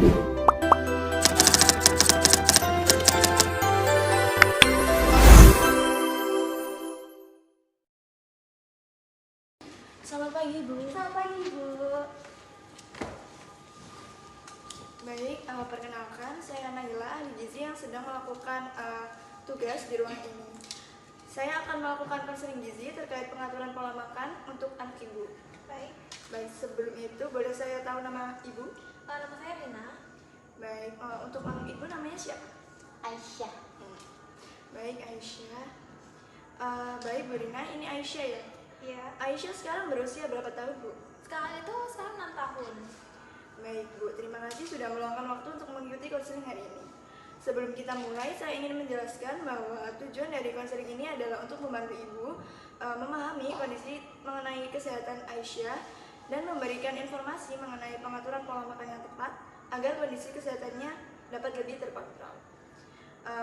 Selamat pagi, Bu. Selamat pagi, Bu. Baik, perkenalkan, saya Nagila, ahli gizi yang sedang melakukan tugas di ruang ini. Saya akan melakukan konseling gizi terkait pengaturan pola makan untuk anak Ibu. Baik, sebelum itu boleh saya tahu nama Ibu? Nama saya Rina. Baik, untuk anak Ibu namanya siapa? Aisyah. Baik, Aisyah. Baik, Bu Rina, ini Aisyah ya? Iya. Aisyah sekarang berusia berapa tahun, Bu? Sekarang 6 tahun. Baik, Bu. Terima kasih sudah meluangkan waktu untuk mengikuti konseling hari ini. Sebelum kita mulai, saya ingin menjelaskan bahwa tujuan dari konseling ini adalah untuk membantu Ibu memahami kondisi mengenai kesehatan Aisyah dan memberikan informasi mengenai pengaturan pola makan yang tepat agar kondisi kesehatannya dapat lebih terkontrol.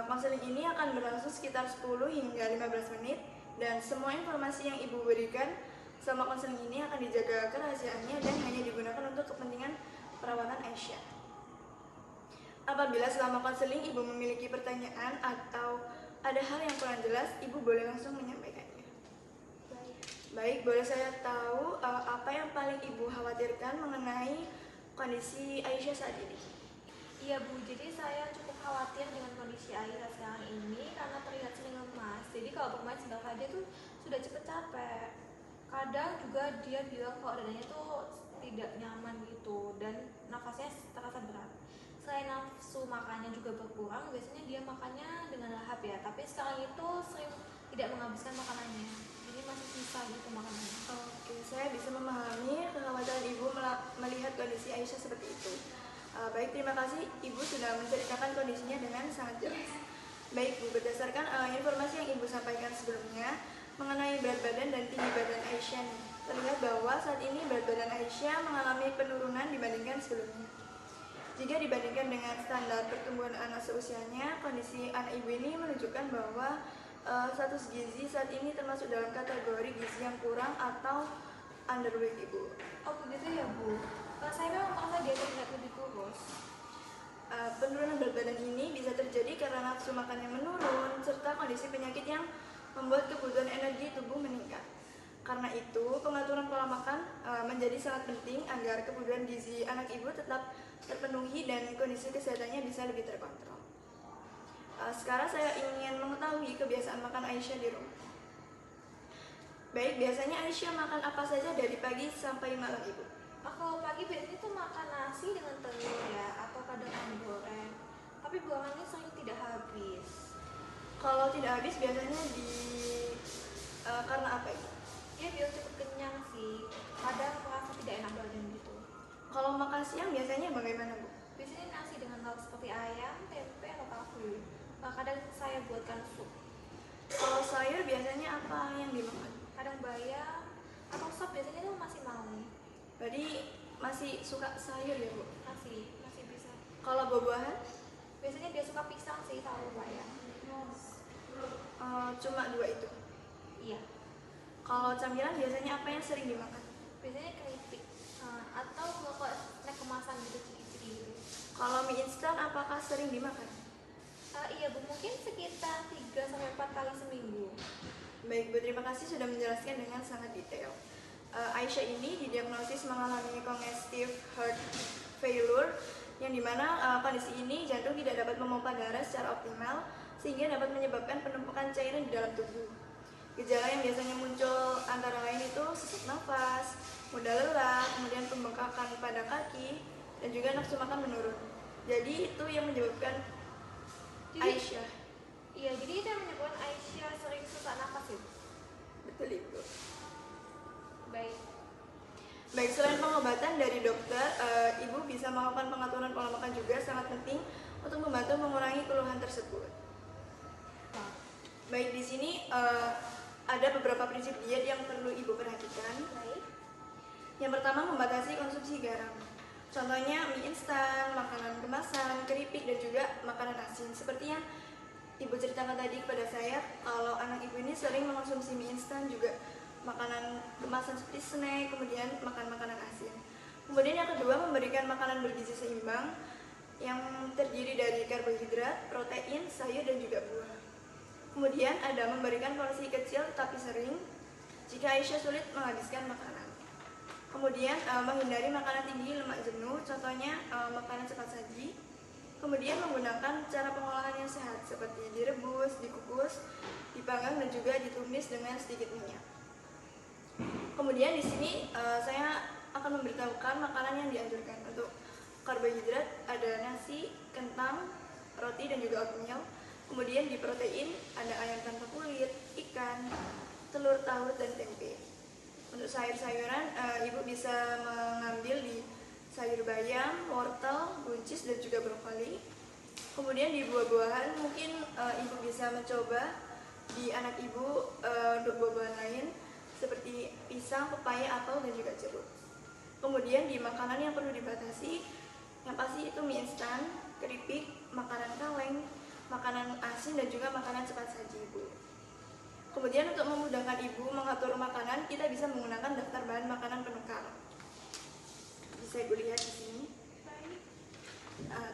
Konseling ini akan berlangsung sekitar 10 hingga 15 menit dan semua informasi yang Ibu berikan selama konseling ini akan dijaga kerahasiaannya dan hanya digunakan untuk kepentingan perawatan Aisyah. Apabila selama konseling Ibu memiliki pertanyaan atau ada hal yang kurang jelas, Ibu boleh langsung menyampaikannya. Baik, boleh saya tahu apa yang paling Ibu khawatirkan mengenai kondisi Aisyah saat ini? Iya, Bu. Jadi saya cukup khawatir dengan kondisi Aisyah sekarang ini karena terlihat sering lemas. Jadi kalau bermain sebentar saja tuh sudah cepat capek. Kadang juga dia bilang kalau dadanya tuh tidak nyaman gitu dan nafasnya terasa berat. Selain nafsu makannya juga berkurang, biasanya dia makannya dengan lahap ya. Tapi sekarang itu sering tidak menghabiskan makanannya. Jadi masih sisa gitu makanannya. Oke, saya bisa memahami kekhawatiran Ibu melihat kondisi Aisyah seperti itu. Baik, terima kasih Ibu sudah menceritakan kondisinya dengan sangat jelas. Baik, Bu, berdasarkan informasi yang Ibu sampaikan sebelumnya mengenai berat badan dan tinggi badan Aisyah nih, terlihat bahwa saat ini berat badan Aisyah mengalami penurunan dibandingkan sebelumnya. Jika dibandingkan dengan standar pertumbuhan anak seusianya, kondisi anak Ibu ini menunjukkan bahwa status gizi saat ini termasuk dalam kategori gizi yang kurang atau underweight, Ibu. Oh begitu ya, Bu. Saya memang merasa dia terlihat lebih kurus. Penurunan berat badan ini bisa terjadi karena nafsu makan yang menurun serta kondisi penyakit yang membuat kebutuhan energi tubuh meningkat. Karena itu, pengaturan pola makan menjadi sangat penting agar kebutuhan gizi anak Ibu tetap terpenuhi dan kondisi kesehatannya bisa lebih terkontrol. Sekarang saya ingin mengetahui kebiasaan makan Aisyah di rumah. Baik, biasanya Aisyah makan apa saja dari pagi sampai malam, Ibu? Kalau pagi biasanya tuh makan nasi dengan telur ya, atau kadang ayam goreng. Tapi buangannya sering tidak habis. Kalau tidak habis biasanya karena apa, Ibu? Dia biar cepet kenyang sih. Kadang merasa tidak enak badan gitu. Kalau makan siang biasanya bagaimana, Bu? Biasanya nasi dengan lauk seperti ayam, tempe, atau tahu. Kadang saya buatkan sup. Kalau sayur biasanya apa yang dimakan? Kadang bayam atau sop biasanya tuh masih mau. Berarti masih suka sayur ya, Bu? Masih bisa. Kalau buah-buahan? Biasanya dia suka pisang sih sama bayam. Cuma dua itu? Iya. Kalau camilan biasanya apa yang sering dimakan? Biasanya keripik atau kalau snack kemasan gitu, ciki-ciki gitu. Kalau mie instan apakah sering dimakan? Iya, Bu, mungkin sekitar 3-4 kali seminggu. Baik, Bu, terima kasih sudah menjelaskan dengan sangat detail. Aisyah ini didiagnosis mengalami congestive heart failure, yang dimana kondisi ini jantung tidak dapat memompa darah secara optimal sehingga dapat menyebabkan penumpukan cairan di dalam tubuh. Gejala yang biasanya muncul antara lain itu sesak nafas, mudah lelah, kemudian pembengkakan pada kaki, dan juga nafsu makan menurun. Jadi itu yang menyebabkan Aisyah. Iya, jadi itu yang menyebabkan Aisyah sering sesak nafas itu. Betul, Ibu. Baik, selain pengobatan dari dokter, Ibu bisa melakukan pengaturan pola makan juga sangat penting untuk membantu mengurangi keluhan tersebut. Baik, di sini ada beberapa prinsip diet yang perlu Ibu perhatikan. Baik. Yang pertama, membatasi konsumsi garam. Contohnya mie instan, makanan kemasan, keripik, dan juga makanan asin. Seperti yang Ibu ceritakan tadi kepada saya, kalau anak Ibu ini sering mengonsumsi mie instan, juga makanan kemasan seperti snack, kemudian makan makanan asin. Kemudian yang kedua, memberikan makanan bergizi seimbang. yang terdiri dari karbohidrat, protein, sayur, dan juga buah. Kemudian ada memberikan porsi kecil tapi sering jika Aisyah sulit menghabiskan makanan. Kemudian menghindari makanan tinggi lemak jenuh, contohnya makanan cepat saji. Kemudian menggunakan cara pengolahan yang sehat seperti direbus, dikukus, dipanggang, dan juga ditumis dengan sedikit minyak. Kemudian di sini saya akan memberitahukan makanan yang dianjurkan. Untuk karbohidrat ada nasi, kentang, roti, dan juga oatmeal. Kemudian di protein ada ayam tanpa kulit, ikan, telur, tahu, dan tempe. Untuk sayur-sayuran ibu bisa mengambil di sayur bayam, wortel, buncis, dan juga brokoli. Kemudian di buah-buahan mungkin ibu bisa mencoba di anak ibu untuk buah-buahan lain seperti pisang, pepaya, apel, dan juga jeruk. Kemudian di makanan yang perlu dibatasi, yang pasti itu mie instan, keripik, makanan kaleng, makanan asin, dan juga makanan cepat saji ibu. Kemudian untuk memudahkan ibu mengatur makanan, kita bisa menggunakan daftar bahan makanan penukar. Bisa ibu lihat di sini.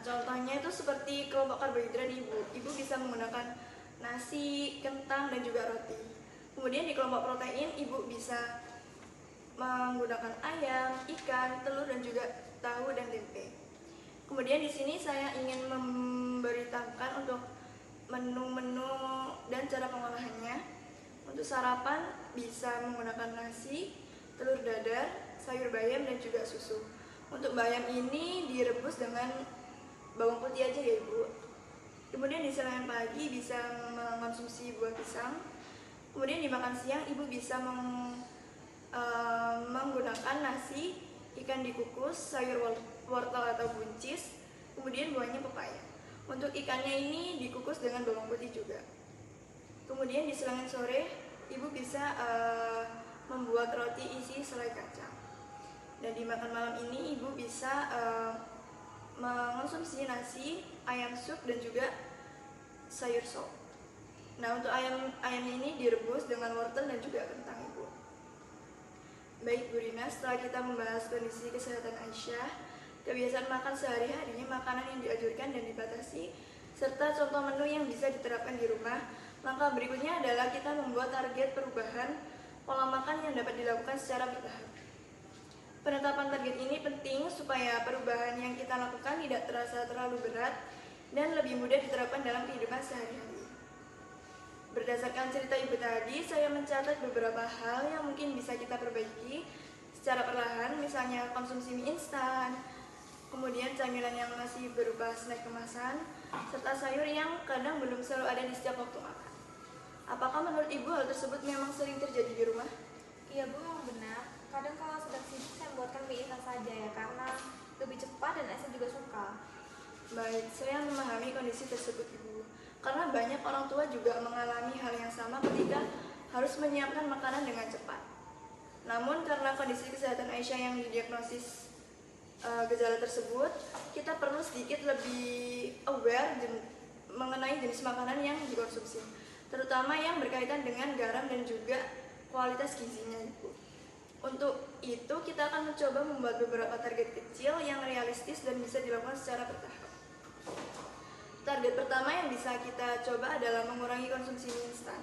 Contohnya itu seperti kelompok karbohidrat ibu. Ibu bisa menggunakan nasi, kentang, dan juga roti. Kemudian di kelompok protein ibu bisa menggunakan ayam, ikan, telur, dan juga tahu dan tempe. Kemudian di sini saya ingin memberitahukan untuk menu-menu dan cara pengolahannya. Untuk sarapan bisa menggunakan nasi, telur dadar, sayur bayam, dan juga susu. Untuk bayam ini direbus dengan bawang putih aja ya ibu. Kemudian di siang pagi bisa mengonsumsi buah pisang. Kemudian di makan siang ibu bisa menggunakan nasi, ikan dikukus, sayur wortel atau buncis, kemudian buahnya pepaya. Untuk ikannya ini dikukus dengan bawang putih juga. Kemudian di selangan sore ibu bisa membuat roti isi selai kacang. Dan di makan malam ini ibu bisa mengonsumsi nasi, ayam sup, dan juga sayur sop. Nah, untuk ayamnya ini direbus dengan wortel dan juga kentang ibu. Baik Bu Rina, setelah kita membahas kondisi kesehatan Aisyah, kebiasaan makan sehari-hari, makanan yang dianjurkan dan dibatasi, serta contoh menu yang bisa diterapkan di rumah, maka berikutnya adalah kita membuat target perubahan pola makan yang dapat dilakukan secara bertahap. Penetapan target ini penting supaya perubahan yang kita lakukan tidak terasa terlalu berat dan lebih mudah diterapkan dalam kehidupan sehari-hari. Berdasarkan cerita ibu tadi, saya mencatat beberapa hal yang mungkin bisa kita perbaiki secara perlahan, misalnya konsumsi mie instan, kemudian camilan yang masih berupa snack kemasan, serta sayur yang kadang belum selalu ada di setiap waktu makan. Apakah menurut ibu hal tersebut memang sering terjadi di rumah? Iya bu, memang benar. Kadang kalau sedang sibuk saya membuatkan mie instan saja ya, karena lebih cepat dan saya juga suka. Baik, saya memahami kondisi tersebut ibu. Karena banyak orang tua juga mengalami hal yang sama ketika harus menyiapkan makanan dengan cepat. Namun karena kondisi kesehatan Aisyah yang didiagnosis gejala tersebut, kita perlu sedikit lebih aware mengenai jenis makanan yang dikonsumsi, terutama yang berkaitan dengan garam dan juga kualitas gizinya ibu. Untuk itu kita akan mencoba membuat beberapa target kecil yang realistis dan bisa dilakukan secara bertahap. Target pertama yang bisa kita coba adalah mengurangi konsumsi mie instan.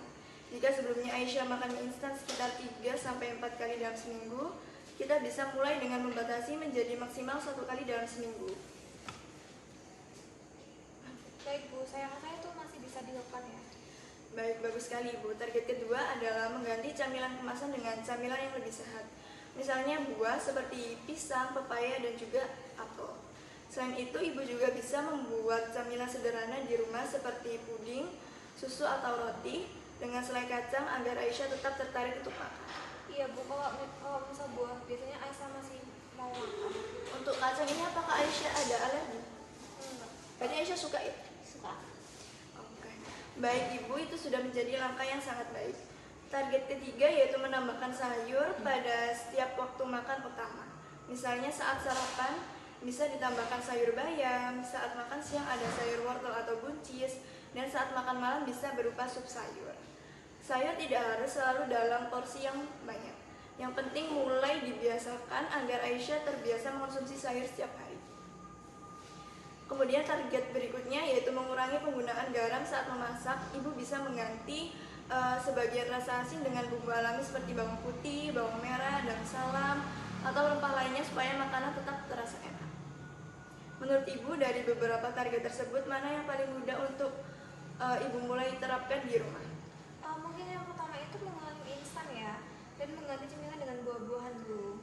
Jika sebelumnya Aisyah makan mie instan sekitar 3-4 kali dalam seminggu, kita bisa mulai dengan membatasi menjadi maksimal 1 kali dalam seminggu. Baik bu, saya rasa itu masih bisa dilakukan ya. Baik, bagus sekali ibu. Target kedua adalah mengganti camilan kemasan dengan camilan yang lebih sehat. Misalnya buah seperti pisang, pepaya, dan juga apel. Selain itu, ibu juga bisa membuat camilan sederhana di rumah seperti puding, susu atau roti dengan selai kacang agar Aisyah tetap tertarik untuk makan. Iya bu, kalau misal buah biasanya Aisyah masih mau makan. Untuk kacang ini apakah Aisyah ada alergi? Enggak. Berarti Aisyah suka ya? Suka. Oke. Baik ibu, itu sudah menjadi langkah yang sangat baik. Target ketiga yaitu menambahkan sayur pada setiap waktu makan utama. Misalnya saat sarapan bisa ditambahkan sayur bayam, saat makan siang ada sayur wortel atau buncis, dan saat makan malam bisa berupa sup sayur. Sayur tidak harus selalu dalam porsi yang banyak. Yang penting mulai dibiasakan agar Aisyah terbiasa mengonsumsi sayur setiap hari. Kemudian target berikutnya yaitu mengurangi penggunaan garam saat memasak. Ibu bisa mengganti sebagian rasa asin dengan bumbu alami seperti bawang putih, bawang merah, daun salam, atau rempah lainnya supaya makanan tetap terasa enak. Menurut Ibu, dari beberapa target tersebut, mana yang paling mudah untuk Ibu mulai terapkan di rumah? Mungkin yang pertama itu mengurangi mie instan ya, dan mengganti cemilan dengan buah-buahan dulu.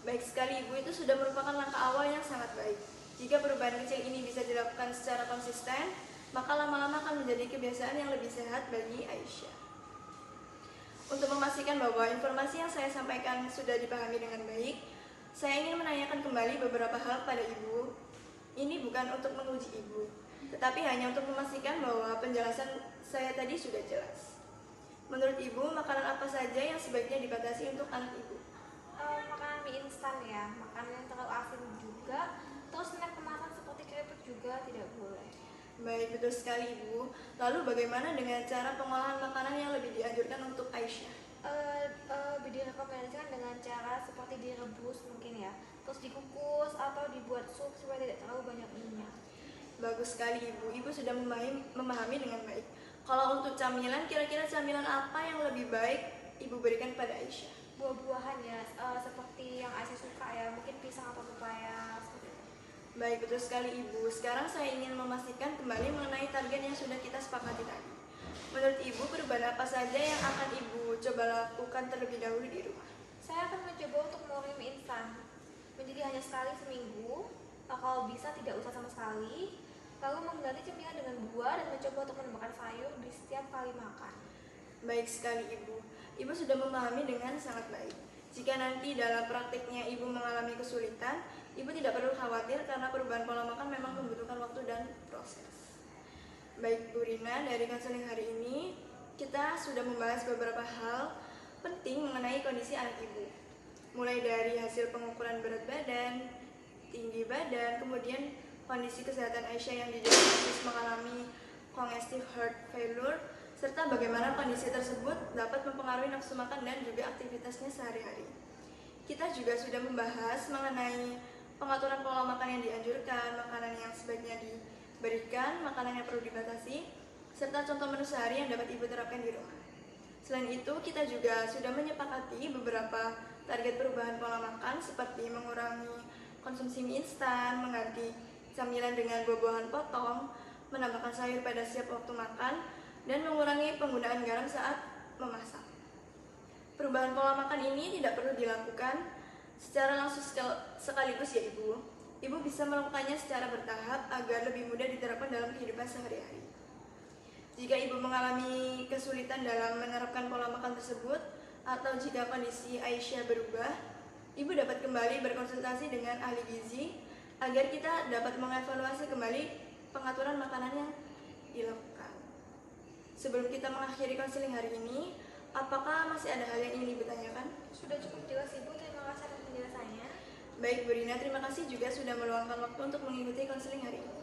Baik sekali Ibu, itu sudah merupakan langkah awal yang sangat baik. Jika perubahan kecil ini bisa dilakukan secara konsisten, maka lama-lama akan menjadi kebiasaan yang lebih sehat bagi Aisyah. Untuk memastikan bahwa informasi yang saya sampaikan sudah dipahami dengan baik, saya ingin menanyakan kembali beberapa hal pada Ibu. Ini bukan untuk menguji Ibu, tetapi hanya untuk memastikan bahwa penjelasan saya tadi sudah jelas. Menurut Ibu, makanan apa saja yang sebaiknya dibatasi untuk anak Ibu? Makanan mie instan ya, makanan yang terlalu asin juga, terus snack kemasan seperti keripik juga tidak boleh. Baik, betul sekali Ibu. Lalu bagaimana dengan cara pengolahan makanan yang lebih dianjurkan untuk Aisyah? Direkomendasikan dengan cara seperti direbus mungkin ya, terus dikukus atau dibuat sup supaya tidak terlalu banyak minyak. Bagus sekali Ibu, Ibu sudah memahami dengan baik. Kalau untuk camilan, kira-kira camilan apa yang lebih baik Ibu berikan pada Aisyah? Buah-buahan ya, seperti yang Aisyah suka ya, mungkin pisang atau pepaya. Baik, betul sekali Ibu. Sekarang saya ingin memastikan kembali mengenai target yang sudah kita sepakati tadi. Menurut Ibu, perubahan apa saja yang akan Ibu coba lakukan terlebih dahulu di rumah? Saya akan mencoba untuk mengurangi mie instan menjadi hanya sekali seminggu, kalau bisa tidak usah sama sekali, lalu mengganti cemilan dengan buah dan mencoba untuk menambahkan sayur di setiap kali makan. Baik sekali Ibu. Ibu sudah memahami dengan sangat baik. Jika nanti dalam praktiknya Ibu mengalami kesulitan, Ibu tidak perlu khawatir karena perubahan pola makan memang membutuhkan waktu dan proses. Baik Bu Rina, dari konseling hari ini kita sudah membahas beberapa hal penting mengenai kondisi anak Ibu. Mulai dari hasil pengukuran berat badan, tinggi badan, kemudian kondisi kesehatan Aisyah yang didiagnosis mengalami congestive heart failure, serta bagaimana kondisi tersebut dapat mempengaruhi nafsu makan dan juga aktivitasnya sehari-hari. Kita juga sudah membahas mengenai pengaturan pola makan yang dianjurkan, makanan yang sebaiknya diberikan, makanan yang perlu dibatasi, serta contoh menu sehari yang dapat Ibu terapkan di rumah. Selain itu, kita juga sudah menyepakati beberapa target perubahan pola makan seperti mengurangi konsumsi mie instan, mengganti camilan dengan buah-buahan potong, menambahkan sayur pada setiap waktu makan, dan mengurangi penggunaan garam saat memasak. Perubahan pola makan ini tidak perlu dilakukan secara langsung sekaligus ya Ibu. Ibu bisa melakukannya secara bertahap agar lebih mudah diterapkan dalam kehidupan sehari-hari. Jika Ibu mengalami kesulitan dalam menerapkan pola makan tersebut, atau jika kondisi Aisyah berubah, Ibu dapat kembali berkonsultasi dengan ahli gizi agar kita dapat mengevaluasi kembali pengaturan makanan yang dilakukan. Sebelum kita mengakhiri konseling hari ini, apakah masih ada hal yang ingin Ibu tanyakan? Sudah cukup jelas Ibu, terima kasih atas penjelasannya. Baik Bu Rina, terima kasih juga sudah meluangkan waktu untuk mengikuti konseling hari ini.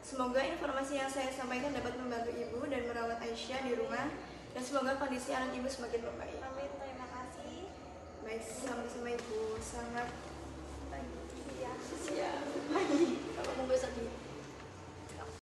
Semoga informasi yang saya sampaikan dapat membantu Ibu dan merawat Aisyah di rumah, dan semoga kondisi anak Ibu semakin membaik. Amin, terima kasih. Baik, sama-sama Ibu. Selamat pagi. Siap. Siap. Pagi. Kalau mau besok nih.